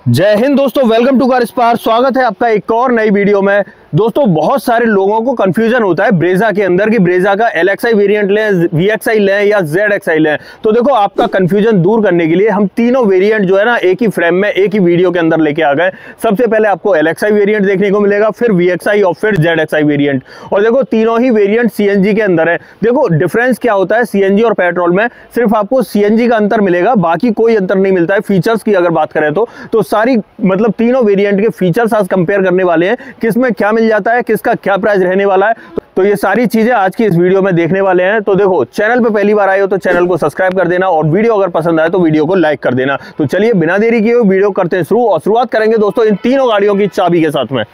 जय हिंद दोस्तों, welcome to car spar. स्वागत है आपका एक और नई वीडियो में। दोस्तों, बहुत सारे लोगों को कंफ्यूजन होता है ब्रेजा के अंदर कि ब्रेजा का LXi वेरिएंट लें, VXi लें या ZXi लें। तो देखो, आपका कंफ्यूजन दूर करने के लिए हम तीनों वेरिएंट जो है ना एक ही फ्रेम में एक ही वीडियो के अंदर लेके आ गए। सबसे पहले आपको LXi वेरिएंट देखने को मिलेगा, फिर VXi और फिर ZXi वेरिएंट। और देखो, तीनों ही वेरिएंट CNG के अंदर है। देखो डिफरेंस क्या होता है CNG और पेट्रोल में, सिर्फ आपको CNG का अंतर मिलेगा, बाकी कोई अंतर नहीं मिलता है। फीचर्स की अगर बात करें तो सारी मतलब तीनों वेरिएंट के फीचर्स आज कंपेयर करने वाले हैं, किसमें क्या मिल जाता है, किसका क्या प्राइस रहने वाला है। तो ये सारी चीजें आज की इस वीडियो में देखने वाले हैं। तो देखो, चैनल पे पहली बार आए हो तो चैनल को सब्सक्राइब कर देना और वीडियो अगर पसंद आए तो वीडियो को लाइक कर देना। तो चलिए बिना देरी किए वीडियो करते हैं शुरू और शुरुआत करेंगे दोस्तों इन तीनों गाड़ियों की चाबी के साथ में।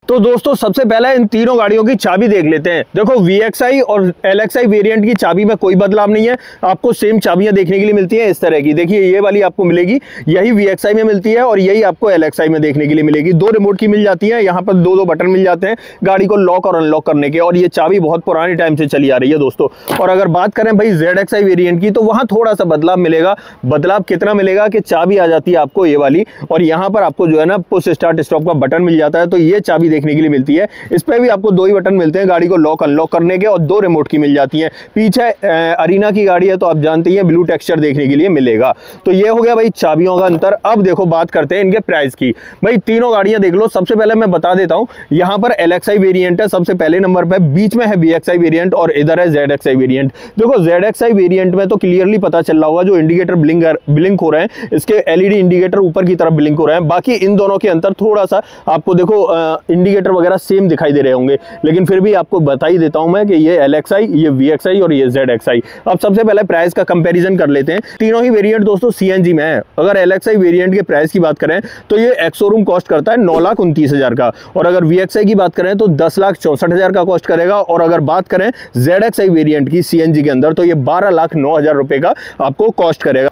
तो दोस्तों, सबसे पहले इन तीनों गाड़ियों की चाबी देख लेते हैं। देखो, VXi और LXi वेरिएंट की चाबी में कोई बदलाव नहीं है, आपको सेम चाबियां देखने के लिए मिलती हैं इस तरह की। देखिए, ये वाली आपको मिलेगी, यही VXi में मिलती है और यही आपको LXi में देखने के लिए मिलेगी। दो रिमोट की मिल जाती है, यहाँ पर दो बटन मिल जाते हैं गाड़ी को लॉक और अनलॉक करने के। और ये चाबी बहुत पुराने टाइम से चली आ रही है दोस्तों। और अगर बात करें भाई ZXi वेरिएंट की, तो वहां थोड़ा सा बदलाव मिलेगा। बदलाव कितना मिलेगा कि चाबी आ जाती है आपको ये वाली, और यहाँ पर आपको जो है ना पुश स्टार्ट स्टॉप का बटन मिल जाता है। तो ये चाबी देखने के लिए मिलती है। इस पे भी आपको दो ही बटन मिलते हैं गाड़ी को लॉक अनलॉक करने के, और दो रिमोट की मिल जाती हैं। पीछे अरीना की गाड़ी है तो आप जानते हैं ब्लू टेक्सचर देखने के लिए मिलेगा। तो ये हो गया भाई चाबियों का अंतर। अब देखो, बात करते हैं इनके प्राइस की। भाई तीनों गाड़ियां देख लो। सबसे पहले मैं बता देता हूं, यहां पर LXi वेरिएंट है सबसे पहले नंबर पे, बीच में है VXi वेरिएंट और इधर है ZXi वेरिएंट। देखो, ZXi वेरिएंट में तो क्लियरली पता चल रहा होगा, जो इंडिकेटर ब्लिंक हो रहे हैं, इसके LED इंडिकेटर ऊपर की तरफ ब्लिंक हो रहे हैं। बाकी इन दोनों के अंतर थोड़ा सा आपको देखो इंडिकेटर वगैरह सेम दिखाई दे रहे होंगे, लेकिन फिर भी आपको बता ही देता हूं मैं कि ये LXi, ये VXi और ये ZXi। अब सबसे पहले प्राइस का कंपैरिजन कर लेते हैं। तीनों ही वेरिएंट दोस्तों CNG में है। अगर LXi वेरिएंट के प्राइस की बात करें तो ये एक्स शोरूम कॉस्ट करता है 9,29,000 का, और अगर VXi की बात करें तो 10,64,000 का कॉस्ट करेगा। और अगर बात करें ZXi वेरिएंट की CNG के अंदर तो ये 12,09,000 रुपए का आपको कॉस्ट करेगा।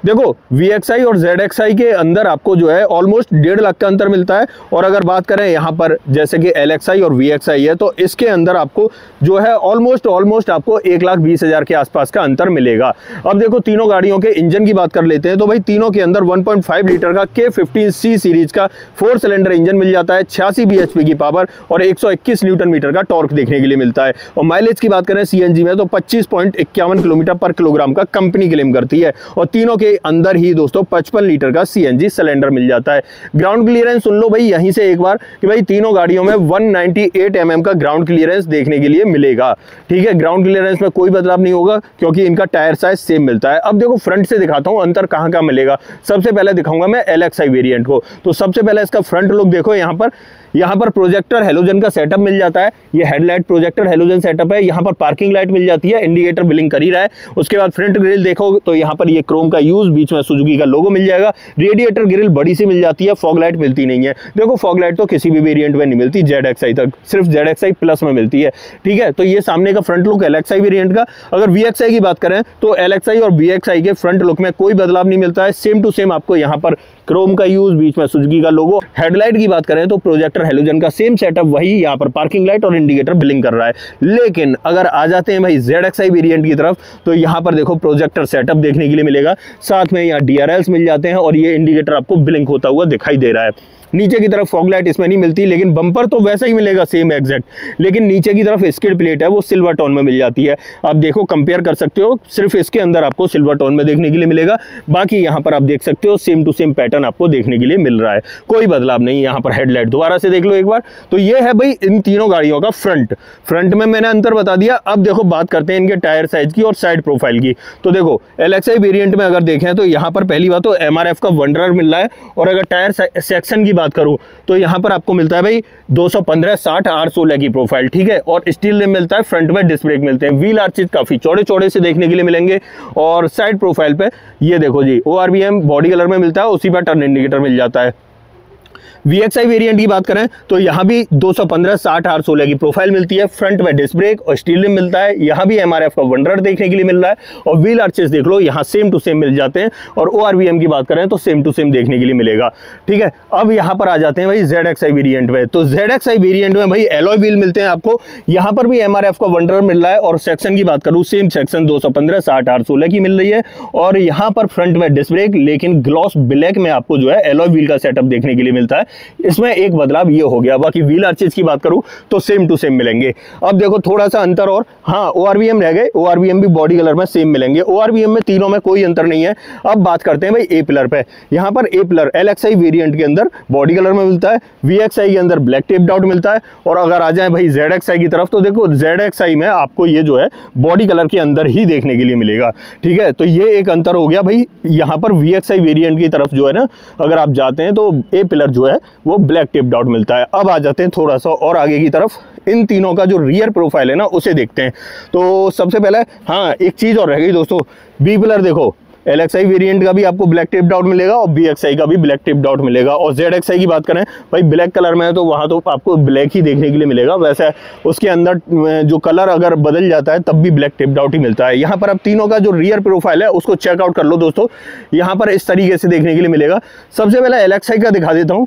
देखो, VXi और ZXi के अंदर आपको जो है ऑलमोस्ट 1.5 लाख का अंतर मिलता है। और अगर बात करें यहाँ पर जैसे कि LXi और VXi है, तो इसके अंदर आपको जो है ऑलमोस्ट आपको 1,20,000 के आसपास का अंतर मिलेगा। अब देखो, तीनों गाड़ियों के इंजन की बात कर लेते हैं। तो भाई तीनों के अंदर 1.5 लीटर का K15C सीरीज का 4 सिलेंडर इंजन मिल जाता है, 86 bhp की पावर और 121 न्यूटन मीटर का टॉर्क देखने के लिए मिलता है। और माइलेज की बात करें CNG में तो 25.51 किलोमीटर पर किलोग्राम का कंपनी क्लेम करती है। और तीनों के अंदर ही दोस्तों 55 लीटर का CNG सिलेंडर मिल जाता है। ग्राउंड क्लियरेंस सुन लो भाई यहीं से एक बार कि भाई तीनों गाड़ियों में 198 mm का ग्राउंड क्लियरेंस देखने के लिए मिलेगा। ठीक है, ग्राउंड क्लियरेंस में कोई बदलाव नहीं होगा क्योंकि इनका टायर साइज सेम मिलता है। अब देखो, फ्रंट से दिखाता हूं अंतर कहां कहां मिलेगा। सबसे पहले दिखाऊंगा मैं LXi वेरिएंट को। तो सबसे पहले इसका फ्रंट लुक देखो। यहाँ पर प्रोजेक्टर हेलोजन का सेटअप मिल जाता है। ये हेडलाइट प्रोजेक्टर हेलोजन सेटअप है। यहाँ पर पार्किंग लाइट मिल जाती है, इंडिकेटर ब्लिंक कर ही रहा है। उसके बाद फ्रंट ग्रिल देखो तो यहाँ पर ये क्रोम का यूज, बीच में सुजुकी का लोगो मिल जाएगा। रेडिएटर ग्रिल बड़ी सी मिल जाती है, फॉग लाइट मिलती नहीं है। देखो, फॉग लाइट तो किसी भी वेरिएंट में नहीं मिलती, ZXi तक सिर्फ ZXi प्लस में मिलती है। ठीक है, तो ये सामने का फ्रंट लुक LXi वेरिएंट का। अगर VXi की बात करें तो LXi और VXi के फ्रंट लुक में कोई बदलाव नहीं मिलता है, सेम टू सेम आपको यहाँ पर क्रोम का यूज, बीच में सुजुकी का लोगो। हेडलाइट की बात करें तो प्रोजेक्टर हेलोजन का सेम सेटअप, वही यहाँ पर पार्किंग लाइट और इंडिकेटर ब्लिंक कर रहा है। लेकिन अगर आ जाते हैं भाई ZXi वेरिएंट की तरफ तो यहाँ पर देखो प्रोजेक्टर सेटअप देखने के लिए मिलेगा, साथ में यहाँ DRLs मिल जाते हैं और ये इंडिकेटर आपको ब्लिंक होता हुआ दिखाई दे रहा है। नीचे की तरफ फॉग लाइट इसमें नहीं मिलती, लेकिन बम्पर तो वैसा ही मिलेगा सेम एग्जैक्ट, लेकिन नीचे की तरफ स्किड प्लेट है वो सिल्वर टोन में मिल जाती है। आप देखो, कंपेयर कर सकते हो, सिर्फ इसके अंदर आपको सिल्वर टोन में देखने के लिए मिलेगा। बाकी यहाँ पर आप देख सकते हो सेम टू सेम पैटर्न आपको देखने के लिए मिल रहा है, कोई बदलाव नहीं। यहाँ पर हेडलाइट दोबारा से देख लो एक बार। तो ये है भाई इन तीनों गाड़ियों का फ्रंट में मैंने अंतर बता दिया। अब देखो, बात करते हैं इनके टायर साइज की और साइड प्रोफाइल की। तो देखो, LXi वेरिएंट में अगर देखें तो यहाँ पर पहली बात तो MRF का वंडरर मिल रहा है। और अगर टायर सेक्शन की बात करूँ तो यहाँ पर आपको मिलता है भाई 215/60 R16 की प्रोफाइल। ठीक है, और स्टील रिम मिलता है, फ्रंट में डिस्क ब्रेक मिलते हैं। व्हील आर्चेज काफी चौड़े चौड़े से देखने के लिए मिलेंगे। और साइड प्रोफाइल पे ये देखो जी, ORBM बॉडी कलर में मिलता है, उसी पर टर्न इंडिकेटर मिल जाता है। VXI वेरिएंट की बात करें तो यहाँ भी 215 60 R16 की प्रोफाइल मिलती है। फ्रंट में डिस्क ब्रेक और स्टील रिम मिलता है। यहाँ भी MRF का वंडर देखने के लिए मिल रहा है और व्हील आर्चेस देख लो, यहाँ सेम टू सेम मिल जाते हैं। और ORVM की बात करें तो सेम टू सेम देखने के लिए मिलेगा। ठीक है, अब यहाँ पर आ जाते हैं भाई ZXI वेरिएंट में। तो ZXI वेरिएंट में भाई एलॉय व्हील मिलते हैं आपको। यहाँ पर भी MRF का वंडर मिल रहा है और सेक्शन की बात करूँ सेम सेक्शन 215 60 R16 की मिल रही है। और यहाँ पर फ्रंट में डिस्क ब्रेक, लेकिन ग्लॉस ब्लैक में आपको जो है एलॉय व्हील का सेटअप देखने के लिए मिलता है। इसमें एक बदलाव ये हो गया, बाकी व्हील आर्चेस की बात करूं तो सेम टू सेम मिलेंगे। अब देखो थोड़ा सा अंतर, और हाँ ORVM रह गए, ORVM भी बॉडी कलर में सेम मिलेंगे। ORVM में तीनों में कोई अंतर नहीं है। अब बात करते हैं भाई ए पिलर पे। यहाँ पर ए पिलर LXI वेरिएंट के अंदर बॉडी कलर में मिलता है, VXI के अंदर ब्लैक टेप्ड आउट मिलता है। और अगर आ जाए भाई ZXI की तरफ तो देखो ZXI में आपको ये जो है बॉडी कलर के अंदर ही देखने के लिए मिलेगा। ठीक है, तो ये एक अंतर हो गया भाई। यहाँ पर VXI वेरिएंट की तरफ जो है ना, अगर आप जाते हैं तो ए पिलर जो है वो ब्लैक टेप्ड आउट मिलता है। अब आ जाते हैं थोड़ा सा और आगे की तरफ, इन तीनों का जो रियर प्रोफाइल है ना उसे देखते हैं। तो सबसे पहले हाँ एक चीज और रह गई दोस्तों, बी पिलर देखो LXI वेरिएंट का भी आपको ब्लैक टेप्ड आउट मिलेगा और VXI का भी ब्लैक टेप्ड आउट मिलेगा। और ZXI की बात करें भाई ब्लैक कलर में है तो वहाँ तो आपको ब्लैक ही देखने के लिए मिलेगा। वैसे उसके अंदर जो कलर अगर बदल जाता है तब भी ब्लैक टेप्ड आउट ही मिलता है। यहाँ पर अब तीनों का जो रियर प्रोफाइल है उसको चेकआउट कर लो दोस्तों। यहाँ पर इस तरीके से देखने के लिए मिलेगा। सबसे पहले LXI का दिखा देता हूँ।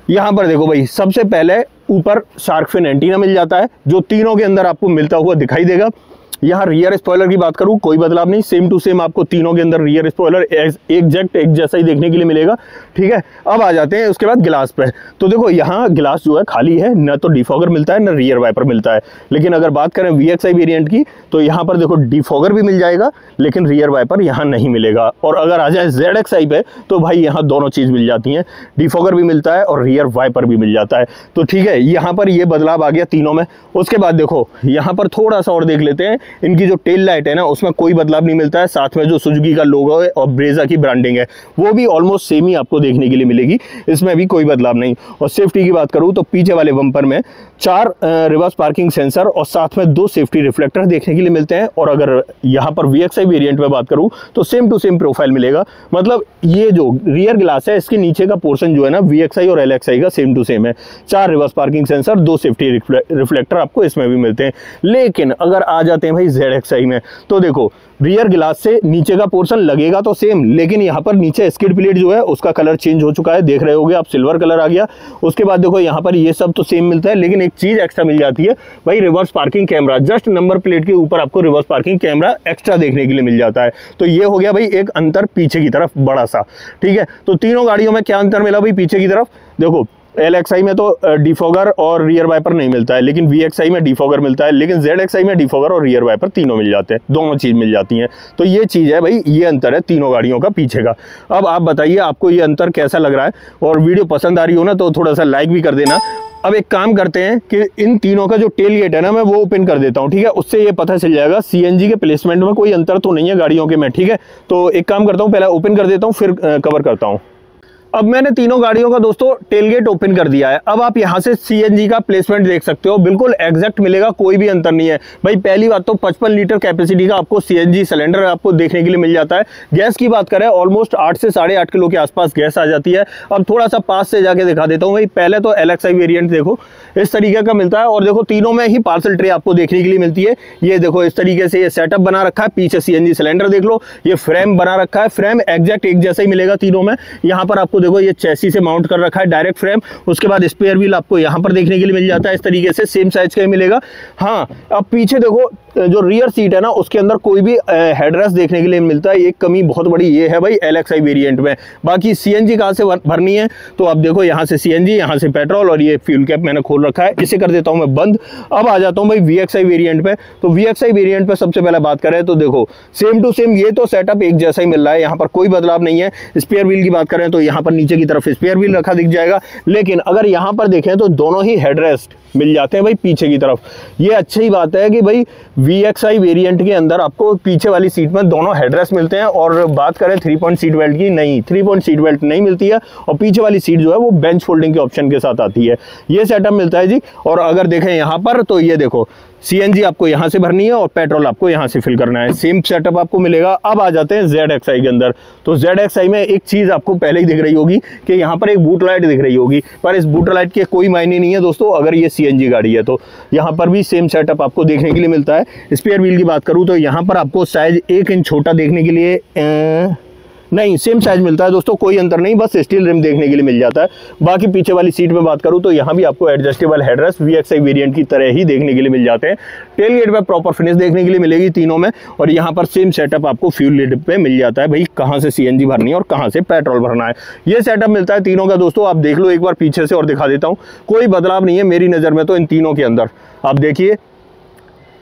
यहाँ पर देखो भाई, सबसे पहले ऊपर शार्क फिन एंटीना मिल जाता है जो तीनों के अंदर आपको मिलता हुआ दिखाई देगा। यहाँ रियर स्पॉइलर की बात करूँ कोई बदलाव नहीं, सेम टू सेम आपको तीनों के अंदर रियर स्पॉइलर एग्जैक्ट एक जैसा ही देखने के लिए मिलेगा। ठीक है, अब आ जाते हैं उसके बाद गिलास पे। तो देखो यहाँ गिलास जो है खाली है, न तो डिफॉगर मिलता है न रियर वाइपर मिलता है। लेकिन अगर बात करें VXI वेरिएंट की तो यहाँ पर देखो डिफॉगर भी मिल जाएगा लेकिन रियर वाइपर यहाँ नहीं मिलेगा। और अगर आ जाए ZXI पे तो भाई यहाँ दोनों चीज़ मिल जाती हैं, डिफॉगर भी मिलता है और रियर वाइपर भी मिल जाता है। तो ठीक है, यहाँ पर ये बदलाव आ गया तीनों में। उसके बाद देखो यहाँ पर थोड़ा सा और देख लेते हैं, इनकी जो टेल लाइट है ना उसमें कोई बदलाव नहीं मिलता है। साथ में जो सुजुकी का लोगो है और ब्रेजा की ब्रांडिंग है वो भी ऑलमोस्ट सेम ही आपको देखने के लिए मिलेगी, इसमें भी कोई बदलाव नहीं। और सेफ्टी की बात करूं तो पीछे वाले बम्पर में 4 रिवर्स पार्किंग सेंसर और साथ में 2 सेफ्टी रिफ्लेक्टर देखने के लिए मिलते हैं। और अगर यहाँ पर VXI वेरिएंट में बात करूं तो सेम टू सेम प्रोफाइल मिलेगा। मतलब ये जो रियर ग्लास है इसके नीचे का पोर्शन जो है ना VXI और LXI का सेम टू सेम है। 4 reverse parking sensor, 2 safety reflector आपको इसमें भी मिलते हैं। लेकिन अगर आ जाते हैं भाई ZXI में तो देखो रियर ग्लास से नीचे का पोर्शन लगेगा तो सेम, लेकिन यहाँ पर नीचे स्किड प्लेट जो है उसका कलर चेंज हो चुका है, देख रहे होगे आप, सिल्वर कलर आ गया। उसके बाद देखो यहाँ पर ये सब तो सेम मिलता है लेकिन एक चीज एक्स्ट्रा मिल जाती है भाई, reverse parking camera. Just number plate के ऊपर आपको रिवर्स पार्किंग कैमरा एक्स्ट्रा देखने के लिए मिल जाता है। तो ये हो गया भाई एक अंतर पीछे की तरफ बड़ा सा। ठीक है, तो तीनों गाड़ियों में क्या अंतर मिला भाई पीछे की तरफ? देखो LXI में तो डिफॉगर और रियर वाइपर नहीं मिलता है लेकिन VXI में डिफॉगर मिलता है, लेकिन ZXI में डिफॉगर और रियर वाइपर तीनों मिल जाते हैं, दोनों चीज मिल जाती हैं। तो ये चीज है भाई, ये अंतर है तीनों गाड़ियों का पीछे का। अब आप बताइए आपको ये अंतर कैसा लग रहा है, और वीडियो पसंद आ रही हो ना तो थोड़ा सा लाइक भी कर देना। अब एक काम करते हैं कि इन तीनों का जो टेल गेट है ना मैं वो ओपन कर देता हूँ। ठीक है, उससे ये पता चल जाएगा CNG के प्लेसमेंट में कोई अंतर तो नहीं है गाड़ियों के में। ठीक है, तो एक काम करता हूँ, पहले ओपन कर देता हूँ फिर कवर करता हूँ। अब मैंने तीनों गाड़ियों का दोस्तों टेलगेट ओपन कर दिया है। अब आप यहां से CNG का प्लेसमेंट देख सकते हो, बिल्कुल एग्जैक्ट मिलेगा, कोई भी अंतर नहीं है भाई। पहली बात तो 55 लीटर कैपेसिटी का आपको CNG सिलेंडर आपको देखने के लिए मिल जाता है। गैस की बात करें ऑलमोस्ट 8 से 8.5 किलो के आसपास गैस आ जाती है। अब थोड़ा सा पास से जाके दिखा देता हूँ भाई। पहले तो LXI वेरिएंट देखो इस तरीके का मिलता है और देखो तीनों में ही पार्सल ट्रे आपको देखने के लिए मिलती है। ये देखो इस तरीके से ये सेटअप बना रखा है, पीछे CNG सिलेंडर देख लो, ये फ्रेम बना रखा है, फ्रेम एग्जैक्ट एक जैसा ही मिलेगा तीनों में। यहाँ पर आपको देखो ये चेसी से माउंट कर रखा है डायरेक्ट फ्रेम। उसके बाद स्पेयर व्हील आपको यहाँ पर देखने के लिए मिल जाता है, इस तरीके से सेम साइज का ही मिलेगा। हाँ, अब पीछे देखो जो रियर सीट है ना उसके अंदर कोई भी हेडरेस्ट देखने के लिए मिलता है। एक कमी बहुत बड़ी ये है भाई LXI वेरिएंट में। बाकी CNG कहाँ से भरनी है तो अब देखो यहाँ से CNG, यहाँ से पेट्रोल, और ये फ्यूल कैप मैंने खोल रखा है, इसे कर देता हूँ मैं बंद। अब आ जाता हूँ भाई VXI वेरिएंट पे। तो VXI वेरिएंट पे सबसे पहले बात करें तो देखो सेम टू सेम ये तो सेटअप एक जैसा ही मिल रहा है, यहाँ पर कोई बदलाव नहीं है। स्पेयर व्हील की बात करें तो यहाँ पर नीचे की तरफ स्पेयर व्हील रखा दिख जाएगा, लेकिन अगर यहाँ पर देखें तो दोनों ही हेडरेस्ट मिल जाते हैं भाई पीछे की तरफ। ये अच्छी बात है कि भाई VXI वेरिएंट के अंदर आपको पीछे वाली सीट में दोनों हेडरेस्ट मिलते हैं। और बात करें 3 पॉइंट सीट बेल्ट की, नहीं 3 पॉइंट सीट बेल्ट नहीं मिलती है और पीछे वाली सीट जो है वो बेंच फोल्डिंग के ऑप्शन के साथ आती है। ये सेटअप मिलता है जी। और अगर देखें यहाँ पर तो ये देखो CNG आपको यहाँ से भरनी है और पेट्रोल आपको यहाँ से फिल करना है, सेम सेटअप आपको मिलेगा। अब आ जाते हैं ZXI के अंदर। तो ZXI में एक चीज़ आपको पहले ही दिख रही होगी कि यहाँ पर एक बूट लाइट दिख रही होगी, पर इस बूट लाइट के कोई मायने नहीं है दोस्तों अगर ये CNG गाड़ी है। तो यहाँ पर भी सेम सेटअप आपको देखने के लिए मिलता है। स्पेयर व्हील की बात करूँ तो यहाँ पर आपको साइज 1 इंच छोटा देखने के लिए नहीं, सेम साइज मिलता है दोस्तों, कोई अंतर नहीं, बस स्टील रिम देखने के लिए मिल जाता है। बाकी पीछे वाली सीट में बात करूं तो यहाँ भी आपको एडजस्टेबल हेडरेस्ट VXI वेरिएंट की तरह ही देखने के लिए मिल जाते हैं। टेल गेट में प्रॉपर फिनिश देखने के लिए मिलेगी तीनों में। और यहाँ पर सेम सेटअप आपको फ्यूल लिड पे मिल जाता है, भाई कहाँ से CNG भरनी है और कहाँ से पेट्रोल भरना है। ये सेटअप मिलता है तीनों का दोस्तों। आप देख लो एक बार पीछे से और दिखा देता हूँ, कोई बदलाव नहीं है मेरी नज़र में तो इन तीनों के अंदर। आप देखिए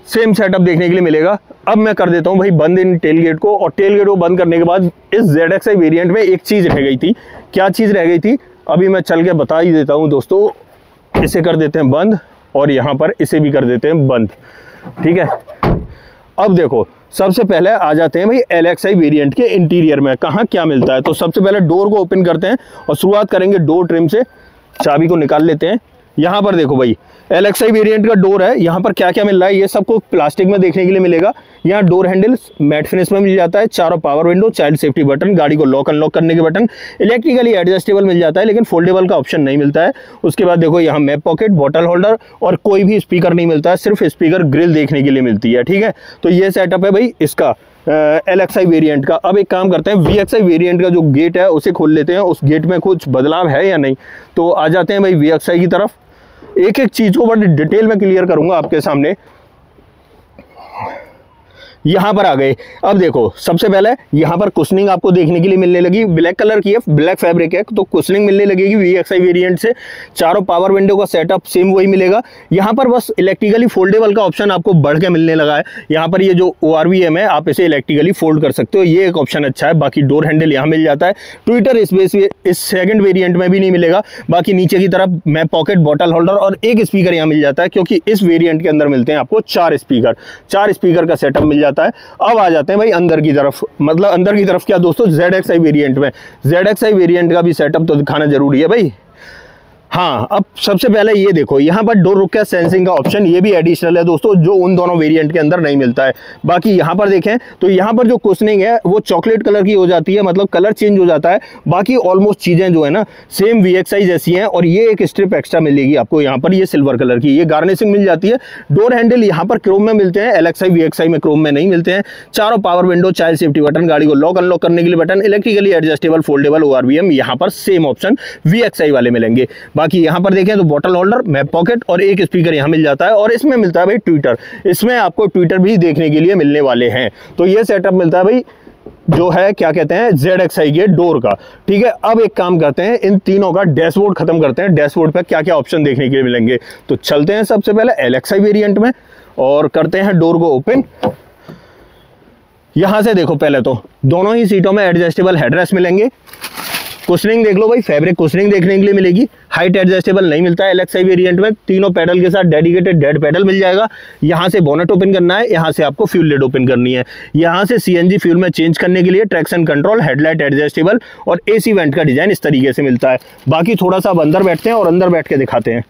सेम सेटअप देखने के लिए मिलेगा। अब मैं कर देता हूं भाई बंद इन टेल गेट को। और टेल गेट को बंद करने के बाद इस ZXI वेरिएंट में एक चीज़ रह गई थी। क्या चीज़ रह गई थी अभी मैं चल के बता ही देता हूं दोस्तों। इसे कर देते हैं बंद और यहाँ पर इसे भी कर देते हैं बंद, ठीक है। अब देखो सबसे पहले आ जाते हैं भाई LXI वेरिएंट के इंटीरियर में कहाँ क्या मिलता है। तो सबसे पहले डोर को ओपन करते हैं और शुरुआत करेंगे डोर ट्रिम से। चाबी को निकाल लेते हैं। यहाँ पर देखो भाई LXI वेरिएंट का डोर है, यहाँ पर क्या क्या मिल रहा है ये सबको प्लास्टिक में देखने के लिए मिलेगा। यहाँ डोर हैंडल मैट फिनिश में मिल जाता है, चारों power window, child safety button, गाड़ी को लॉक अनलॉक करने के बटन, इलेक्ट्रिकली एडजस्टेबल मिल जाता है लेकिन फोल्डेबल का ऑप्शन नहीं मिलता है। उसके बाद देखो यहाँ मैप पॉकेट, बॉटल होल्डर और कोई भी स्पीकर नहीं मिलता है, सिर्फ स्पीकर ग्रिल देखने के लिए मिलती है, ठीक है। तो ये सेटअप है भाई इसका LXI वेरिएंट का। अब एक काम करते हैं VXI वेरिएंट का जो गेट है उसे खोल लेते हैं, उस गेट में कुछ बदलाव है या नहीं। तो आ जाते हैं भाई VXI की तरफ। एक एक चीज को बड़ी डिटेल में क्लियर करूंगा आपके सामने। यहां पर आ गए। अब देखो सबसे पहले यहां पर कुशनिंग आपको देखने के लिए मिलने लगी, ब्लैक कलर की है, ब्लैक फैब्रिक है तो कुशनिंग मिलने लगेगी VXI वेरिएंट से। चारों पावर विंडो का सेटअप सेम वही मिलेगा। यहां पर बस इलेक्ट्रिकली फोल्डेबल का ऑप्शन आपको बढ़ के मिलने लगा है। यहां पर ये जो ORVM है आप इसे इलेक्ट्रिकली फोल्ड कर सकते हो, ये एक ऑप्शन अच्छा है। बाकी डोर हैंडल यहाँ मिल जाता है। ट्विटर स्पेस इस सेकंड वेरिएंट में भी नहीं मिलेगा। बाकी नीचे की तरफ मैप पॉकेट, बॉटल होल्डर और एक स्पीकर यहाँ मिल जाता है क्योंकि इस वेरिएंट के अंदर मिलते हैं आपको 4 स्पीकर का सेटअप मिल जाता है। अब आ जाते हैं भाई अंदर की तरफ। मतलब अंदर की तरफ क्या दोस्तों, ZXI वेरिएंट में ZXI वेरिएंट का भी सेटअप तो दिखाना जरूरी है भाई। हाँ, अब सबसे पहले ये देखो यहाँ पर डोर रुक सेंसिंग का ऑप्शन ये भी एडिशनल है दोस्तों, जो उन दोनों वेरिएंट के अंदर नहीं मिलता है। बाकी यहाँ पर देखें तो यहाँ पर जो कुशनिंग है वो चॉकलेट कलर की हो जाती है, मतलब कलर चेंज हो जाता है। बाकी ऑलमोस्ट चीजें जो है ना सेम VXI जैसी हैं। और ये एक स्ट्रिप एक्स्ट्रा मिलेगी आपको यहाँ पर, ये सिल्वर कलर की, ये गार्निशिंग मिल जाती है। डोर हैंडल यहाँ पर क्रोम में मिलते हैं, LXI VXI में क्रोम में नहीं मिलते हैं। चारों power window, child safety button, गाड़ी को लॉक अनलॉक करने के लिए button, electrically adjustable foldable ORVM यहाँ पर सेम ऑप्शन VXI वाले मिलेंगे। बाकी यहाँ पर देखें तो बॉटल होल्डर, मैप पॉकेट और एक स्पीकर यहाँ मिल जाता है। और इसमें मिलता है भाई ट्विटर, इसमें आपको ट्विटर भी देखने के लिए मिलने वाले हैं। तो ये सेटअप मिलता है भाई जो है क्या कहते हैं ZXI के डोर का, ठीक है। अब एक काम करते हैं, इन तीनों का डैशबोर्ड खत्म करते हैं। डैशबोर्ड पे क्या क्या ऑप्शन देखने के लिए मिलेंगे तो चलते हैं सबसे पहले LXI वेरिएंट में और करते हैं डोर को ओपन। यहां से देखो पहले तो दोनों ही सीटों में एडजस्टेबल हेडरेस्ट मिलेंगे। कुशनिंग देख लो भाई, फैब्रिक कुशनिंग देखने के लिए मिलेगी। हाइट एडजस्टेबल नहीं मिलता है LXI वेरिएंट में। तीनों पैडल के साथ डेडिकेटेड डेड पैडल मिल जाएगा। यहाँ से बोनट ओपन करना है, यहाँ से आपको फ्यूल लिड ओपन करनी है। यहाँ से CNG फ्यूल में चेंज करने के लिए ट्रैक्शन कंट्रोल, हेडलाइट एडजस्टेबल और AC वेंट का डिजाइन इस तरीके से मिलता है। बाकी थोड़ा सा अब अंदर बैठते हैं और अंदर बैठ के दिखाते हैं।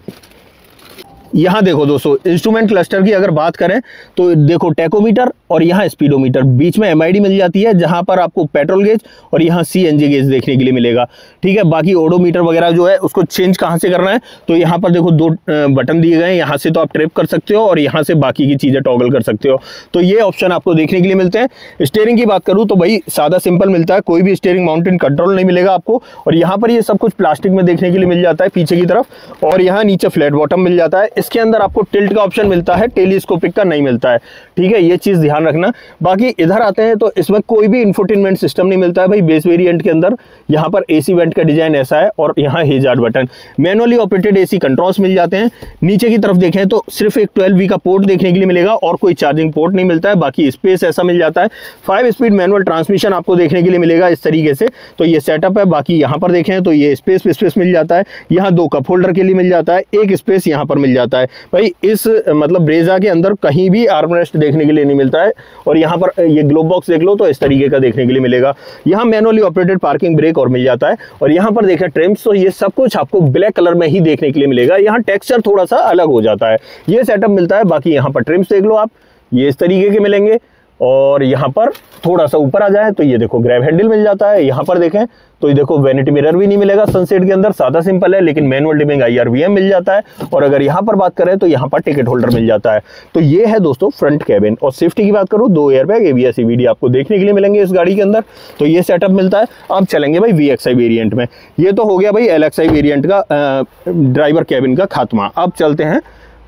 यहाँ देखो दोस्तों इंस्ट्रूमेंट क्लस्टर की अगर बात करें तो देखो टैकोमीटर और यहाँ स्पीडोमीटर, बीच में MID मिल जाती है जहाँ पर आपको पेट्रोल गेज और यहाँ CNG गेज देखने के लिए मिलेगा, ठीक है। बाकी ओडोमीटर वगैरह जो है उसको चेंज कहाँ से करना है तो यहाँ पर देखो 2 बटन दिए गए हैं, यहाँ से तो आप ट्रिप कर सकते हो और यहाँ से बाकी की चीज़ें टॉगल कर सकते हो। तो ये ऑप्शन आपको देखने के लिए मिलते हैं। स्टीयरिंग की बात करूँ तो भाई सादा सिंपल मिलता है, कोई भी स्टीयरिंग माउंटेन कंट्रोल नहीं मिलेगा आपको। और यहाँ पर ये सब कुछ प्लास्टिक में देखने के लिए मिल जाता है पीछे की तरफ। और यहाँ नीचे फ्लैट बॉटम मिल जाता है। इसके अंदर आपको टिल्ट का ऑप्शन मिलता है, टेलीस्कोपिक का नहीं मिलता है, ठीक है। ये चीज ध्यान रखना। बाकी इधर आते हैं तो इसमें कोई भी इंफोटेनमेंट सिस्टम नहीं मिलता है भाई बेस वेरिएंट के अंदर। यहाँ पर AC वेंट का डिजाइन ऐसा है और यहाँ hazard button, manually operated AC controls मिल जाते हैं। नीचे की तरफ देखें तो सिर्फ एक 12V का पोर्ट देखने के लिए मिलेगा और कोई चार्जिंग पोर्ट नहीं मिलता है। बाकी स्पेस ऐसा मिल जाता है। 5 स्पीड मैनुअल ट्रांसमिशन आपको देखने के लिए मिलेगा इस तरीके से। तो ये सेटअप है। बाकी यहाँ पर देखें तो ये स्पेस मिल जाता है। यहाँ 2 कप होल्डर के लिए मिल जाता है, एक स्पेस यहाँ पर मिल जाता है। जाता है भाई। इस मतलब ब्रेजा के अंदर कहीं भी आर्मरेस्ट देखने के लिए नहीं मिलता है। और यहाँ पर ये ग्लोब बॉक्स देख लो तो इस तरीके का देखने के लिए मिलेगा। यहाँ मैनुअली ऑपरेटेड पार्किंग ब्रेक और मिल जाता है। और यहाँ पर देखें ट्रिम्स, तो ये सब कुछ आपको ब्लैक कलर में ही देखने के लिए मिलेगा। यहाँ टेक्सचर थोड़ा सा अलग हो जाता है, ये सेटअप मिलता है। बाकी यहाँ पर ट्रिम्स देख लो आप, ये इस तरीके के मिलेंगे। और यहाँ पर थोड़ा सा ऊपर आ जाए तो ये देखो ग्रैब हैंडल मिल जाता है। यहाँ पर देखें तो ये देखो वैनिटी मिरर भी नहीं मिलेगा सनसेट के अंदर, सादा सिंपल है, लेकिन मैनुअल डिमिंग IRVM मिल जाता है। और अगर यहाँ पर बात करें तो यहाँ पर टिकट होल्डर मिल जाता है। तो ये है दोस्तों फ्रंट कैबिन। और सेफ्टी की बात करूँ, 2 एयरबैग ABS EBD आपको देखने के लिए मिलेंगे इस गाड़ी के अंदर। तो ये सेटअप मिलता है। अब चलेंगे भाई VXI वेरियंट में। ये तो हो गया भाई LXI वेरियंट का ड्राइवर कैबिन का खात्मा। अब चलते हैं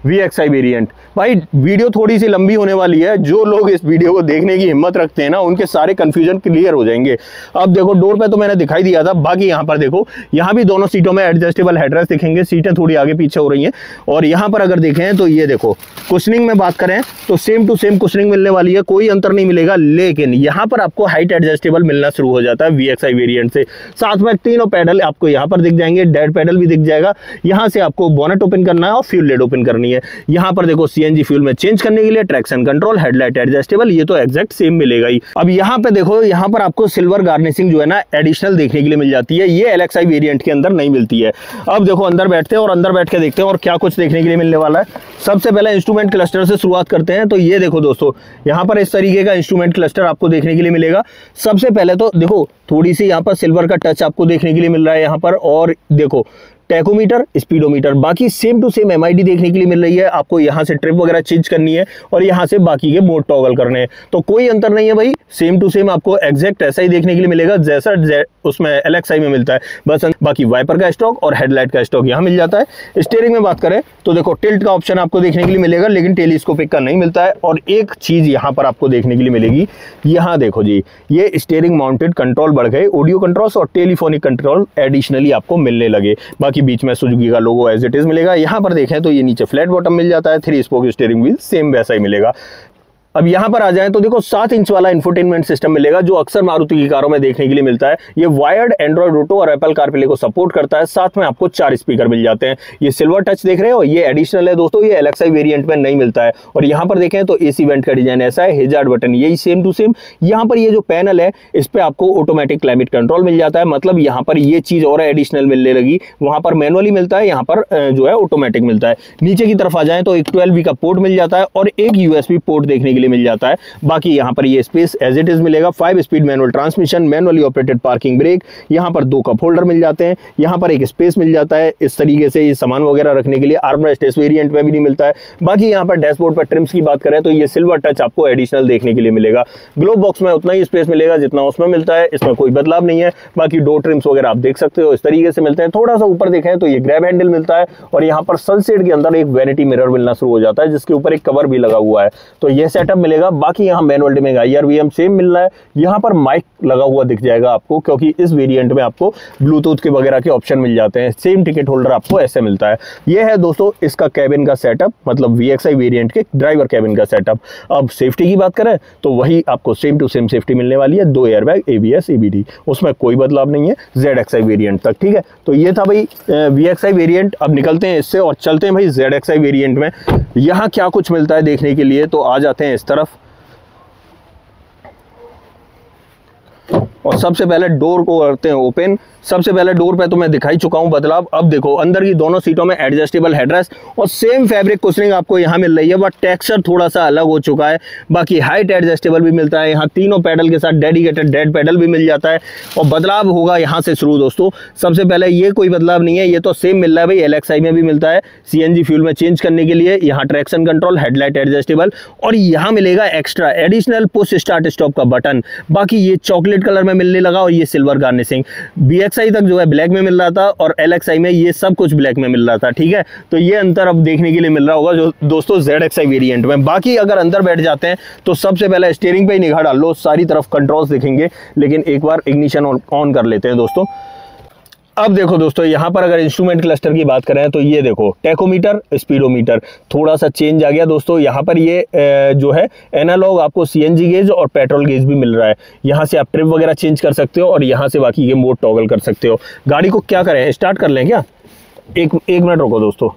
VXI वेरिएंट। भाई वीडियो थोड़ी सी लंबी होने वाली है, जो लोग इस वीडियो को देखने की हिम्मत रखते हैं ना, उनके सारे कंफ्यूजन क्लियर हो जाएंगे। अब देखो डोर पे तो मैंने दिखाई दिया था, बाकी यहाँ पर देखो, यहाँ भी दोनों सीटों में एडजस्टेबल हेडरेस्ट दिखेंगे, सीटें थोड़ी आगे पीछे हो रही हैं। और यहाँ पर अगर देखें तो ये देखो कुशनिंग में बात करें तो सेम टू सेम कुशनिंग मिलने वाली है, कोई अंतर नहीं मिलेगा। लेकिन यहाँ पर आपको हाइट एडजस्टेबल मिलना शुरू हो जाता है VXI वेरिएंट से। साथ में तीनों पैडल आपको यहाँ पर दिख जाएंगे, डेड पैडल भी दिख जाएगा। यहाँ से आपको बोनेट ओपन करना है और फ्यूल लिड ओपन करनी है। यहाँ पर देखो CNG फ्यूल में चेंज करने के लिए ट्रैक्शन कंट्रोल, हेडलाइट एडजस्टेबल, ये तो एग्जैक्ट सेम मिलेगा ही। अब यहाँ पे देखो, यहाँ पर आपको सिल्वर गार्निशिंग जो है ना एडिशनल देखने के लिए मिल जाती है, ये LXI वेरिएंट के अंदर नहीं मिलती है। अब देखो अंदर बैठते हैं और अंदर बैठ के देखते हैं और क्या कुछ देखने के लिए मिलने वाला है। सबसे पहले इंस्ट्रूमेंट क्लस्टर से शुरुआत करते हैं। तो ये देखो दोस्तों, यहाँ पर इस तरीके का इंस्ट्रूमेंट क्लस्टर आपको देखने के लिए मिलेगा। सबसे पहले तो देखो थोड़ी सी यहाँ पर सिल्वर का टच आपको देखने के लिए मिल रहा है यहाँ पर। और देखो टैकोमीटर, स्पीडोमीटर, बाकी सेम टू सेम MID देखने के लिए मिल रही है। आपको यहाँ से ट्रिप वगैरह चेंज करनी है और यहाँ से बाकी के मोड टॉगल करने हैं। तो कोई अंतर नहीं है भाई, सेम टू सेम आपको एग्जैक्ट ऐसा ही देखने के लिए मिलेगा जैसा उसमें LXI में मिलता है। बस बाकी वाइपर का स्टॉक और हेडलाइट का स्टॉक यहाँ मिल जाता है। स्टीयरिंग में बात करें तो देखो टिल्ट का ऑप्शन आपको देखने के लिए मिलेगा, लेकिन टेलीस्कोपिक का नहीं मिलता है। और एक चीज यहाँ पर आपको देखने के लिए मिलेगी, यहाँ देखो जी, ये स्टीयरिंग माउंटेड कंट्रोल बढ़ गए, ऑडियो कंट्रोल्स और टेलीफोनिक कंट्रोल एडिशनली आपको मिलने लगे। बाकी बीच में सुजुकी का लोगो एज इट इज मिलेगा। यहाँ पर देखें तो ये नीचे फ्लैट बॉटम मिल जाता है, 3 स्पोक स्टीयरिंग व्हील सेम वैसा ही मिलेगा। अब यहाँ पर आ जाएं तो देखो 7 इंच वाला इंफोटेनमेंट सिस्टम मिलेगा, जो अक्सर मारुति की कारों में देखने के लिए मिलता है। ये वायर्ड एंड्रॉइड ऑटो और एप्पल कारप्ले को सपोर्ट करता है। साथ में आपको 4 स्पीकर मिल जाते हैं। ये सिल्वर टच देख रहे हो, ये एडिशनल है दोस्तों, ये LXI वेरिएंट में नहीं मिलता है। और यहाँ पर देखें तो AC वेंट का डिजाइन ऐसा है, हेजार्ड बटन यही सेम टू सेम। यहाँ पर ये जो पैनल है इस पे आपको ऑटोमेटिक क्लाइमेट कंट्रोल मिल जाता है। मतलब यहाँ पर ये चीज और एडिशनल मिलने लगी, वहां पर मैनुअली मिलता है, यहाँ पर जो है ऑटोमेटिक मिलता है। नीचे की तरफ आ जाए तो एक 12V का पोर्ट मिल जाता है और एक USB पोर्ट देखने के लिए मिल जाता है। बाकी यहाँ पर ये स्पेस एज इट इज मिलेगा। 5 speed manual transmission, manually operated parking brake, यहाँ पर 2 कप होल्डर मिल जाते हैं। यहाँ पर एक स्पेस मिल जाता है इस तरीके से, ये सामान वगैरह रखने के लिए। आर्मरेस्ट इस वेरिएंट में भी नहीं मिलता है। बाकी यहाँ पर डैशबोर्ड पर ट्रिम्स की बात करें तो ये सिल्वर टच आपको एडिशनल देखने के लिए मिलेगा। ग्लोब बॉक्स में उतना ही स्पेस मिलेगा जितना उसमें मिलता है, इसमें कोई बदलाव नहीं है। बाकी डोर ट्रिम्स वगैरह आप देख सकते हो इस तरीके से मिलते हैं। थोड़ा सा ऊपर देखें तो ये ग्रैब हैंडल मिलता है और यहाँ पर सनसेट के अंदर एक वैनिटी मिरर मिलना शुरू हो जाता है, जिसके ऊपर एक कवर भी लगा हुआ है। तो ये सेटअप मिलेगा। बाकी यहाँ मैनुअल डिमिंग IRVM सेम मिल रहा है। यहाँ पर माइक लगा हुआ दिख जाएगा आपको, क्योंकि इस वेरिएंट में आपको ब्लूटूथ के वगैरह के ऑप्शन मिल जाते हैं। सेम टिकट होल्डर आपको ऐसे मिलता है। ये है दोस्तों इसका कैबिन का सेटअप, मतलब VXI वेरिएंट के ड्राइवर कैबिन का सेटअप। अब सेफ्टी की बात करें तो वही आपको सेम टू सेम सेफ्टी मिलने वाली है। 2 एयरबैग, ABS EBD, उसमें कोई बदलाव नहीं है ZXI वेरिएंट तक। ठीक है, तो ये था भाई VXI वेरिएंट। अब निकलते हैं इससे और चलते हैं भाई ZXI वेरिएंट में। यहाँ क्या कुछ मिलता है देखने के लिए, तो आ जाते हैं इस तरफ। और सबसे पहले डोर को करते हैं ओपन। सबसे पहले डोर पे तो मैं दिखाई चुका हूं बदलाव। अब देखो अंदर की दोनों सीटों में एडजस्टेबल हेडरेस्ट और सेम फैब्रिक कुशनिंग आपको यहां मिल रही है, बट टेक्सचर थोड़ा सा अलग हो चुका है। बाकी हाइट एडजस्टेबल भी मिलता है। यहाँ तीनों पैडल के साथ डेडिकेटेड डेड पैडल भी मिल जाता है। और बदलाव होगा यहाँ से शुरू दोस्तों। सबसे पहले ये कोई बदलाव नहीं है, ये तो सेम मिल रहा है भाई, LXI में भी मिलता है। CNG फ्यूल में चेंज करने के लिए यहाँ ट्रैक्शन कंट्रोल, हेडलाइट एडजस्टेबल, और यहाँ मिलेगा extra additional push start stop का बटन। बाकी ये चॉकलेट कलर में मिलने लगा और ये सिल्वर गार्निशिंग। VXI तक जो है ब्लैक में मिल रहा था और LXI में ये सब कुछ ब्लैक में मिल रहा था। ठीक है, तो ये अंतर अब देखने के लिए मिल रहा होगा जो दोस्तों ZXI वेरिएंट में। बाकी अगर अंदर बैठ जाते हैं तो सबसे पहले स्टीयरिंग पे ही निगाह डाल लो, सारी तरफ कंट्रोल्स दिखेंगे। लेकिन एक बार इग्निशन ऑन कर लेते हैं दोस्तों। अब देखो दोस्तों, यहाँ पर अगर इंस्ट्रूमेंट क्लस्टर की बात करें तो ये देखो टैकोमीटर, स्पीडोमीटर, थोड़ा सा चेंज आ गया दोस्तों। यहाँ पर ये जो है एनालॉग आपको CNG गेज और पेट्रोल गेज भी मिल रहा है। यहाँ से आप ट्रिप वगैरह चेंज कर सकते हो और यहाँ से बाकी के मोड टॉगल कर सकते हो। गाड़ी को क्या करें, स्टार्ट कर लें क्या? एक मिनट रुको दोस्तों।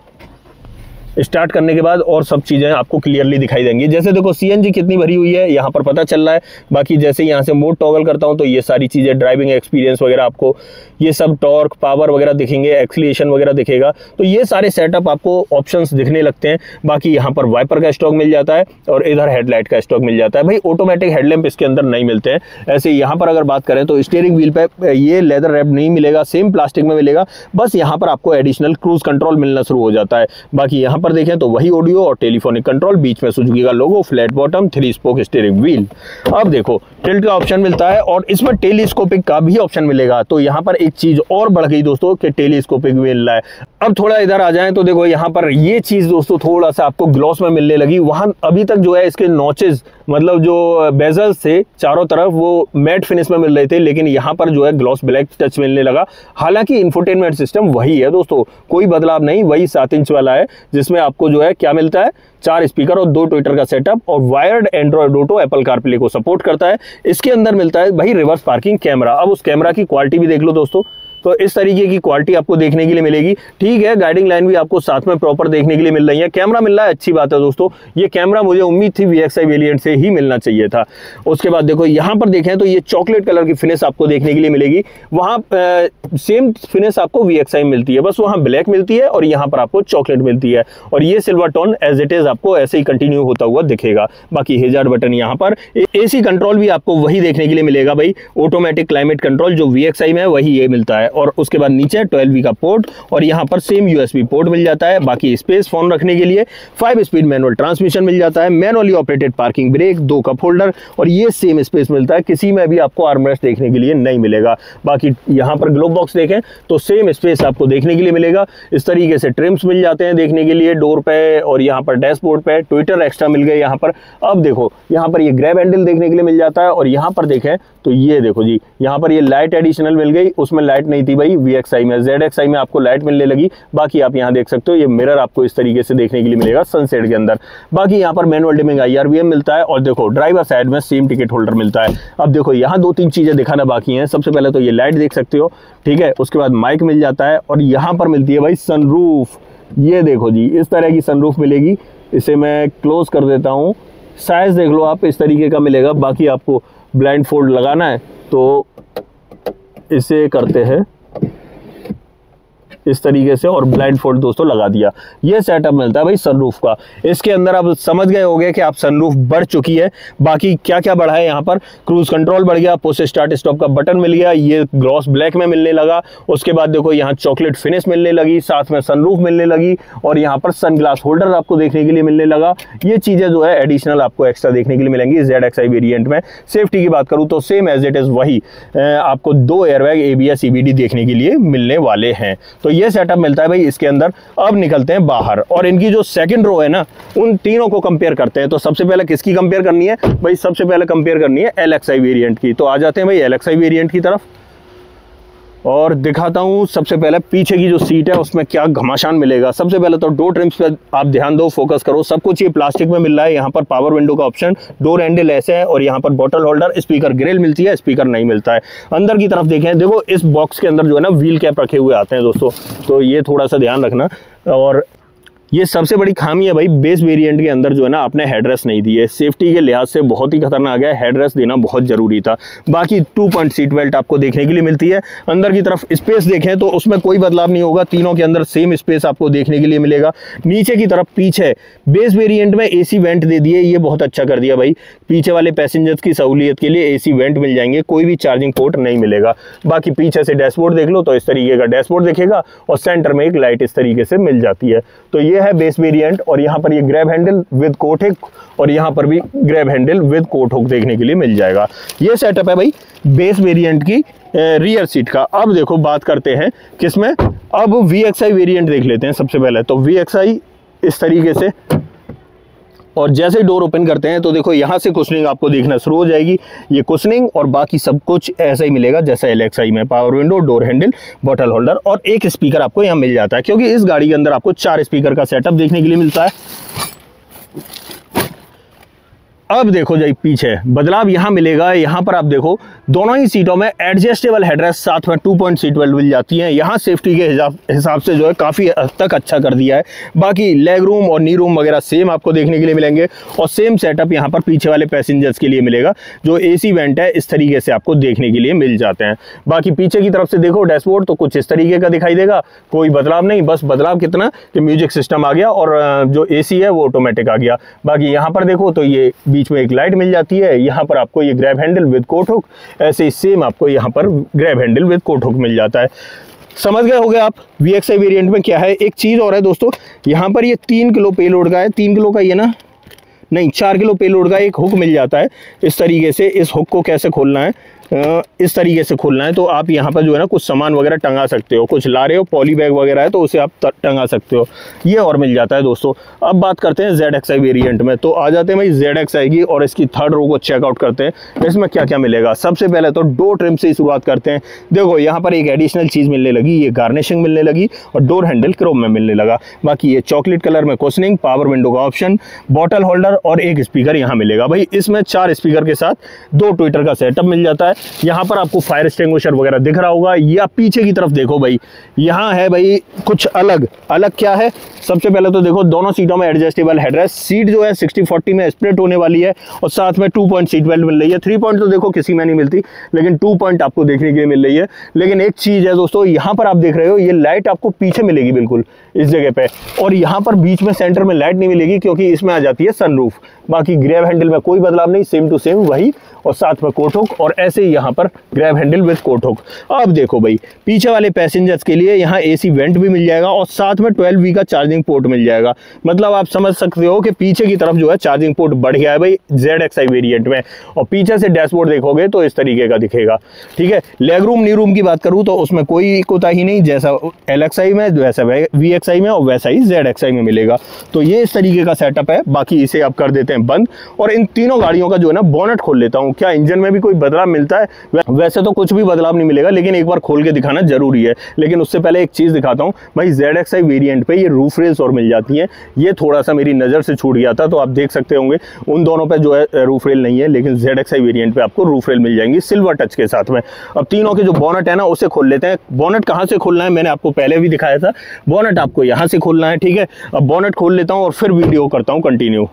स्टार्ट करने के बाद और सब चीज़ें आपको क्लियरली दिखाई देंगी। जैसे देखो सीएनजी कितनी भरी हुई है यहाँ पर पता चल रहा है। बाकी जैसे यहाँ से मोड टॉगल करता हूँ तो ये सारी चीज़ें, ड्राइविंग एक्सपीरियंस वगैरह, आपको ये सब टॉर्क, पावर वगैरह दिखेंगे, एक्सीलरेशन वगैरह दिखेगा। तो ये सारे सेटअप आपको ऑप्शंस दिखने लगते हैं। बाकी यहाँ पर वाइपर का स्टॉक मिल जाता है और इधर हेडलाइट का स्टॉक मिल जाता है। भाई ऑटोमेटिक हेडलैम्प इसके अंदर नहीं मिलते हैं। ऐसे यहाँ पर अगर बात करें तो स्टीयरिंग व्हील पे ये लेदर रैप नहीं मिलेगा, सेम प्लास्टिक में मिलेगा। बस यहाँ पर आपको एडिशनल क्रूज कंट्रोल मिलना शुरू हो जाता है। बाकी यहाँ पर देखें तो वही ऑडियो और टेलीफोनिक कंट्रोल, बीच में सुजुकी का logo, flat bottom, 3 spoke steering wheel. अब देखो टिल्ट का ऑप्शन मिलता है और इसमें टेलीस्कोपिक का भी ऑप्शन मिलेगा। तो यहाँ पर एक चीज और बढ़ गई दोस्तों कि टेलीस्कोपिक भी मिल रहा है। अब थोड़ा इधर आ जाएं तो देखो यहाँ पर ये चीज दोस्तों थोड़ा सा आपको ग्लॉस में मिलने लगी। वहां अभी तक जो है इसके नॉचेस, मतलब जो बेजल्स थे चारों तरफ, वो मैट फिनिश में मिल रहे थे, लेकिन यहाँ पर जो है ग्लॉस ब्लैक टच मिलने लगा। हालांकि इंफोटेनमेंट सिस्टम वही है दोस्तों, कोई बदलाव नहीं, वही 7 इंच वाला है, जिसमें आपको जो है क्या मिलता है, 4 स्पीकर और 2 ट्विटर का सेटअप और wired Android auto, Apple CarPlay को सपोर्ट करता है। इसके अंदर मिलता है भाई रिवर्स पार्किंग कैमरा। अब उस कैमरा की क्वालिटी भी देख लो दोस्तों, तो इस तरीके की क्वालिटी आपको देखने के लिए मिलेगी। ठीक है, गाइडिंग लाइन भी आपको साथ में प्रॉपर देखने के लिए मिल रही है। कैमरा मिल रहा है, अच्छी बात है दोस्तों। ये कैमरा मुझे उम्मीद थी VXI वेरिएंट से ही मिलना चाहिए था। उसके बाद देखो यहाँ पर देखें तो ये चॉकलेट कलर की फिनिश आपको देखने के लिए मिलेगी। वहाँ सेम फिनिश आपको VXI में मिलती है, बस वहाँ ब्लैक मिलती है और यहाँ पर आपको चॉकलेट मिलती है। और ये silver tone as it is आपको ऐसे ही कंटिन्यू होता हुआ दिखेगा। बाकी हेजार्ड बटन यहाँ पर, AC कंट्रोल भी आपको वही देखने के लिए मिलेगा भाई। ऑटोमेटिक क्लाइमेट कंट्रोल जो VXI में है वही ये मिलता है। और उसके बाद नीचे 12V का पोर्ट और यहाँ पर सेम USB पोर्ट मिल जाता है। बाकी स्पेस फोन रखने के लिए 5 स्पीड मैनुअल ट्रांसमिशन मिल जाता है, manually operated parking brake, 2 cup holder और ये सेम स्पेस मिलता है। किसी में भी आपको आर्मरेस्ट देखने के लिए नहीं मिलेगा। बाकी यहाँ पर ग्लोब बॉक्स देखें तो सेम स्पेस आपको देखने के लिए मिलेगा। इस तरीके से ट्रिम्स मिल जाते हैं देखने के लिए डोर पे और यहाँ पर डैशबोर्ड पे। ट्विटर एक्स्ट्रा मिल गए यहाँ पर। अब देखो यहाँ पर ये ग्रैब हैंडल देखने के लिए मिल जाता है और यहाँ पर देखें तो ये देखो जी, यहाँ पर ये लाइट एडिशनल मिल गई, उसमें लाइट नहीं थी भाई VXI में। ZXI में आपको लाइट मिलने लगी। बाकी आप यहाँ देख सकते हो ये मिरर आपको इस तरीके से देखने के लिए मिलेगा सनसेट के अंदर। बाकी यहाँ पर मैनुअल डिमिंग IRVM मिलता है और देखो ड्राइवर साइड में सेम टिकट होल्डर मिलता है। अब देखो यहाँ 2-3 चीजें दिखाना बाकी हैं। सबसे पहले तो ये लाइट देख सकते हो, ठीक है। उसके बाद माइक मिल जाता है और यहाँ पर मिलती है भाई सनरूफ। ये देखो जी, इस तरह की सनरूफ मिलेगी। इसे मैं क्लोज कर देता हूँ, साइज देख लो आप, इस तरीके का मिलेगा। बाकी आपको ब्लाइंड फोल्ड लगाना है तो इसे करते हैं इस तरीके से और ब्लाइंड फोल्ड दोस्तों लगा दिया। ये सेटअप मिलता है भाई सनरूफ का। इसके अंदर आप समझ गए होंगे कि आप सनरूफ बढ़ चुकी है। बाकी क्या क्या बढ़ा है यहाँ पर, क्रूज कंट्रोल बढ़ गया, पुश स्टार्ट स्टॉप का बटन मिल गया, ये ग्लॉस ब्लैक में मिलने लगा। उसके बाद देखो यहाँ चॉकलेट फिनिश मिलने लगी, साथ में सनरूफ मिलने लगी और यहाँ पर सनग्लास होल्डर आपको देखने के लिए मिलने लगा। ये चीजें जो है एडिशनल आपको एक्स्ट्रा देखने के लिए मिलेंगी ZXI वेरिएंट में। सेफ्टी की बात करूँ तो सेम एज इट इज वही आपको 2 एयरबैग ABS EBD देखने के लिए मिलने वाले हैं। तो ये सेटअप मिलता है भाई इसके अंदर। अब निकलते हैं बाहर और इनकी जो सेकंड रो है ना, उन तीनों को कंपेयर करते हैं। तो सबसे पहले किसकी कंपेयर करनी है भाई, सबसे पहले कंपेयर करनी है LXI वेरिएंट की। तो आ जाते हैं भाई LXI वेरिएंट की तरफ और दिखाता हूं। सबसे पहले पीछे की जो सीट है उसमें क्या घमासान मिलेगा। सबसे पहले तो डोर ट्रिम्स पे आप ध्यान दो, फोकस करो। सब कुछ ये प्लास्टिक में मिल रहा है। यहाँ पर पावर विंडो का ऑप्शन, डोर हैंडल ऐसे है और यहाँ पर बॉटल होल्डर, स्पीकर ग्रिल मिलती है, स्पीकर नहीं मिलता है। अंदर की तरफ देखें, देखो इस बॉक्स के अंदर जो है ना व्हील कैप रखे हुए आते हैं दोस्तों, तो ये थोड़ा सा ध्यान रखना। और ये सबसे बड़ी खामी है भाई, बेस वेरिएंट के अंदर जो है ना आपने हेडरेस्ट नहीं दी है। सेफ्टी के लिहाज से बहुत ही खतरनाक है, हेडरेस्ट देना बहुत जरूरी था। बाकी 2 पॉइंट सीट बेल्ट आपको देखने के लिए मिलती है। अंदर की तरफ स्पेस देखें तो उसमें कोई बदलाव नहीं होगा, तीनों के अंदर सेम स्पेस आपको देखने के लिए मिलेगा। नीचे की तरफ पीछे बेस वेरिएंट में AC वेंट दे दिए, ये बहुत अच्छा कर दिया भाई। पीछे वाले पैसेंजर्स की सहूलियत के लिए AC वेंट मिल जाएंगे, कोई भी चार्जिंग पोर्ट नहीं मिलेगा। बाकी पीछे से डैशबोर्ड देख लो तो इस तरीके का डैशबोर्ड दिखेगा और सेंटर में एक लाइट इस तरीके से मिल जाती है। तो ये है बेस वेरिएंट और यहाँ पर ये grab handle with coat hook और यहाँ पर भी grab handle with coat hook देखने के लिए मिल जाएगा। ये सेटअप है भाई बेस वेरिएंट की रियर सीट का। अब देखो बात करते हैं किसमें, अब VXI वेरिएंट देख लेते हैं सबसे पहले। तो VXI इस तरीके से, और जैसे ही डोर ओपन करते हैं तो देखो यहाँ से कुशनिंग आपको देखना शुरू हो जाएगी। ये कुशनिंग और बाकी सब कुछ ऐसा ही मिलेगा जैसा LXI में। Power window, door handle, bottle holder और एक स्पीकर आपको यहाँ मिल जाता है, क्योंकि इस गाड़ी के अंदर आपको 4 स्पीकर का सेटअप देखने के लिए मिलता है। अब देखो जी पीछे बदलाव यहाँ मिलेगा। यहाँ पर आप देखो दोनों ही सीटों में एडजस्टेबल हेडरेस्ट, साथ में 2 पॉइंट सीट बेल्ट मिल जाती है। यहाँ सेफ्टी के हिसाब से जो है काफ़ी हद तक अच्छा कर दिया है। बाकी लेग रूम और नी रूम वगैरह सेम आपको देखने के लिए मिलेंगे और सेम सेटअप यहाँ पर पीछे वाले पैसेंजर्स के लिए मिलेगा। जो AC वेंट है इस तरीके से आपको देखने के लिए मिल जाते हैं। बाकी पीछे की तरफ से देखो डैशबोर्ड तो कुछ इस तरीके का दिखाई देगा, कोई बदलाव नहीं, बस बदलाव कितना कि म्यूजिक सिस्टम आ गया और जो AC है वो ऑटोमेटिक आ गया। बाकी यहाँ पर देखो तो ये बीच में एक लाइट मिल जाती है। यहाँ पर आपको ये grab handle with coat hook, ऐसे ही सेम आपको यहाँ पर grab handle with coat hook मिल जाता है। समझ गए होगे आप VXI वेरिएंट में क्या है। एक चीज़ और है दोस्तों, यहाँ पर ये 3 किलो पेलोड का है, 3 किलो का ये ना नहीं 4 किलो पेलोड का एक हुक मिल जाता है। इस तरीके से इस हुक को कैसे खोलना है, इस तरीके से खोलना है तो आप यहाँ पर जो है ना कुछ सामान वगैरह टंगा सकते हो, कुछ ला रहे हो पॉली बैग वगैरह है तो उसे आप टंगा सकते हो, ये और मिल जाता है दोस्तों। अब बात करते हैं ZXI वेरिएंट में, तो आ जाते हैं भाई ZXI की और इसकी थर्ड रो को चेकआउट करते हैं इसमें क्या क्या मिलेगा। सबसे पहले तो डोर ट्रिम से ही शुरुआत करते हैं। देखो यहाँ पर एक एडिशनल चीज़ मिलने लगी, ये गार्निशिंग मिलने लगी और डोर हैंडल क्रोम में मिलने लगा। बाकी ये चॉकलेट कलर में कुशनिंग, पावर विंडो का ऑप्शन, बॉटल होल्डर और एक स्पीकर यहाँ मिलेगा। भाई इसमें 4 स्पीकर के साथ 2 ट्विटर का सेटअप मिल जाता है। यहाँ पर आपको फायर एक्सटिंग्विशर वगैरह दिख रहा होगा, या पीछे की तरफ देखो भाई यहाँ है भाई कुछ अलग क्या है। सबसे पहले तो देखो दोनों सीटों में एडजस्टेबल हेडरेस्ट, सीट जो है 60-40 में स्प्लिट होने वाली है और साथ में 2 पॉइंट सीट बेल्ट मिल रही है। 3 पॉइंट तो देखो किसी में नहीं मिलती, लेकिन 2 पॉइंट आपको देखने के लिए मिल रही है। लेकिन एक चीज है दोस्तों, यहाँ पर आप देख रहे हो ये लाइट आपको पीछे मिलेगी बिल्कुल इस जगह पे, और यहाँ पर बीच में सेंटर में लाइट नहीं मिलेगी क्योंकि इसमें आ जाती है सनरूफ। बाकी ग्रैब हैंडल में कोई बदलाव नहीं, सेम टू सेम वही, और साथ में कोट हुक और ऐसे ही यहाँ पर grab handle with coat hook. अब देखो भाई पीछे वाले पैसेंजर्स के लिए यहाँ AC वेंट भी मिल जाएगा और साथ में 12V का चार्जिंग पोर्ट मिल जाएगा। मतलब आप समझ सकते हो कि पीछे की तरफ जो है चार्जिंग पोर्ट बढ़ गया है भाई ZXI वेरिएंट में। और पीछे से डैशबोर्ड देखोगे तो इस तरीके का दिखेगा। ठीक है, लेग रूम नी रूम की बात करूँ तो उसमें कोई कोताही नहीं, जैसा LXI में वैसा VXI में और वैसा ही ZXI में मिलेगा। तो ये इस तरीके का सेटअप है। बाकी इसे आप कर देते हैं बंद और इन तीनों गाड़ियों का जो है ना बोनट खोल लेता हूँ। क्या इंजन में भी कोई बदलाव मिलता है? वैसे तो कुछ भी बदलाव नहीं मिलेगा, लेकिन एक बार खोल के दिखाना जरूरी है। लेकिन उससे पहले एक चीज दिखाता हूँ भाई, ZXI वेरिएंट पे ये रूफ रेल्स और मिल जाती हैं। ये थोड़ा सा मेरी नजर से छूट गया था, तो आप देख सकते होंगे उन दोनों पे जो है रूफ रेल नहीं है, लेकिन ZXI वेरिएंट पे आपको रूफ रेल मिल जाएंगी सिल्वर टच के साथ में। अब तीनों के जो बोनट है ना उसे खोल लेते हैं। बोनट कहाँ से खोलना है मैंने आपको पहले भी दिखाया था, बोनट आपको यहाँ से खोलना है। ठीक है, अब बोनट खोल लेता हूँ और फिर वीडियो करता हूँ कंटिन्यू।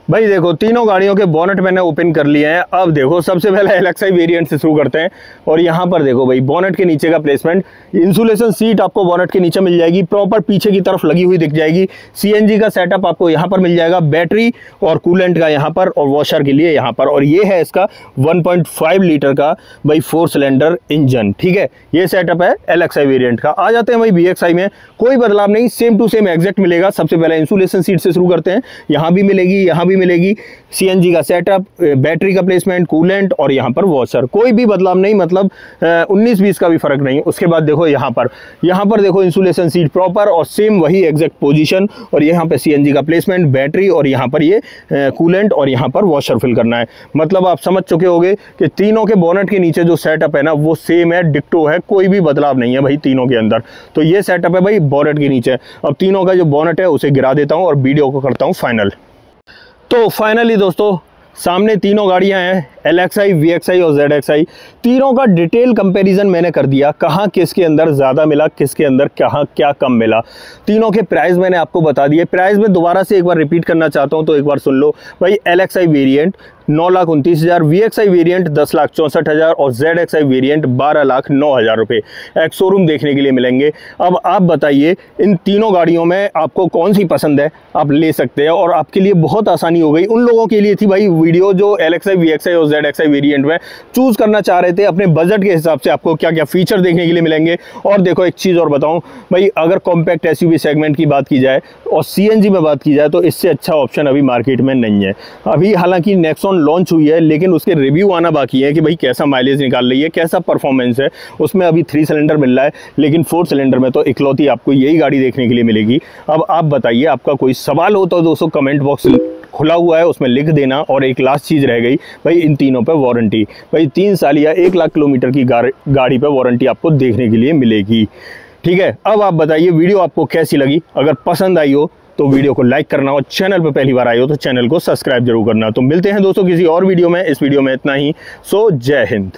भाई देखो तीनों गाड़ियों के बोनट मैंने ओपन कर लिए हैं। अब देखो सबसे पहले LXI वेरिएंट से शुरू करते हैं और यहाँ पर देखो भाई बोनट के नीचे का प्लेसमेंट, इंसुलेशन सीट आपको बोनट के नीचे मिल जाएगी, प्रॉपर पीछे की तरफ लगी हुई दिख जाएगी। CNG का सेटअप आपको यहाँ पर मिल जाएगा, बैटरी और कूलेंट का यहाँ पर और वॉशर के लिए यहाँ पर। और ये है इसका 1.5 लीटर का भाई 4 सिलेंडर इंजन। ठीक है, ये सेटअप है LXI वेरिएंट का। आ जाते हैं भाई VXI में, कोई बदलाव नहीं, सेम टू सेम एग्जैक्ट मिलेगा। सबसे पहले इंसुलेशन सीट से शुरू करते हैं, यहाँ भी मिलेगी, यहाँ भी मिलेगी। CNG का सेटअप, बैटरी का प्लेसमेंट, कूलेंट और यहाँ पर वॉशर, कोई भी बदलाव नहीं, मतलब 19-20 का भी फर्क नहीं। उसके बाद देखो यहाँ पर देखो इंसुलेशन सीट प्रॉपर और सेम वही एग्जैक्ट पोजीशन, और यहाँ पे CNG का प्लेसमेंट, बैटरी और यहाँ पर ये कूलेंट और यहाँ पर वॉशर फिल करना है। मतलब आप समझ चुके होंगे कि तीनों के बोनट के नीचे जो सेटअप है ना वो सेम है, डिक्टो है, कोई भी बदलाव नहीं है भाई तीनों के अंदर। तो ये सेटअप है भाई बोनट के नीचे। अब तीनों का जो बोनट है उसे गिरा देता हूँ और वीडियो को करता हूँ फाइनल। तो फाइनली दोस्तों सामने तीनों गाड़ियां हैं, LXI, VXI और ZXI। तीनों का डिटेल कंपैरिजन मैंने कर दिया, कहाँ किसके अंदर ज़्यादा मिला, किसके अंदर कहाँ क्या कम मिला। तीनों के प्राइस मैंने आपको बता दिए। प्राइस में दोबारा से एक बार रिपीट करना चाहता हूँ, तो एक बार सुन लो भाई। LXI वेरिएंट 9,29,000, VXI वेरिएंट 10,64,000 और ZXI वेरिएंट 12,09,000 रुपये एक्स शोरूम देखने के लिए मिलेंगे। अब आप बताइए इन तीनों गाड़ियों में आपको कौन सी पसंद है, आप ले सकते हैं। और आपके लिए बहुत आसानी हो गई। उन लोगों के लिए थी भाई वीडियो जो LXI, VXI और ZXI वेरिएंट में चूज़ करना चाह रहे थे अपने बजट के हिसाब से, आपको क्या क्या फीचर देखने के लिए मिलेंगे। और देखो एक चीज़ और बताऊँ भाई, अगर कॉम्पैक्ट SUV सेगमेंट की बात की जाए और CNG में बात की जाए तो इससे अच्छा ऑप्शन अभी मार्केट में नहीं है। अभी हालांकि नेक्सॉन लॉन्च हुई है, लेकिन उसके रिव्यू आना बाकी है कि भाई कैसा माइलेज निकाल रही है, कैसा परफॉर्मेंस है। उसमें अभी 3 सिलेंडर मिल रहा है, लेकिन 4 सिलेंडर में तो इकलौती आपको यही गाड़ी देखने के लिए मिलेगी। अब आप बताइए, आपका कोई सवाल हो तो दोस्तों कमेंट बॉक्स खुला हुआ है, उसमें लिख देना। और एक लास्ट चीज़ रह गई भाई, इन तीनों पे वारंटी भाई 3 साल या 1 लाख किलोमीटर की गाड़ी पे वारंटी आपको देखने के लिए मिलेगी। ठीक है, अब आप बताइए वीडियो आपको कैसी लगी। अगर पसंद आई हो तो वीडियो को लाइक करना और चैनल पर पहली बार आए हो तो चैनल को सब्सक्राइब जरूर करना। तो मिलते हैं दोस्तों किसी और वीडियो में। इस वीडियो में इतना ही। सो जय हिंद।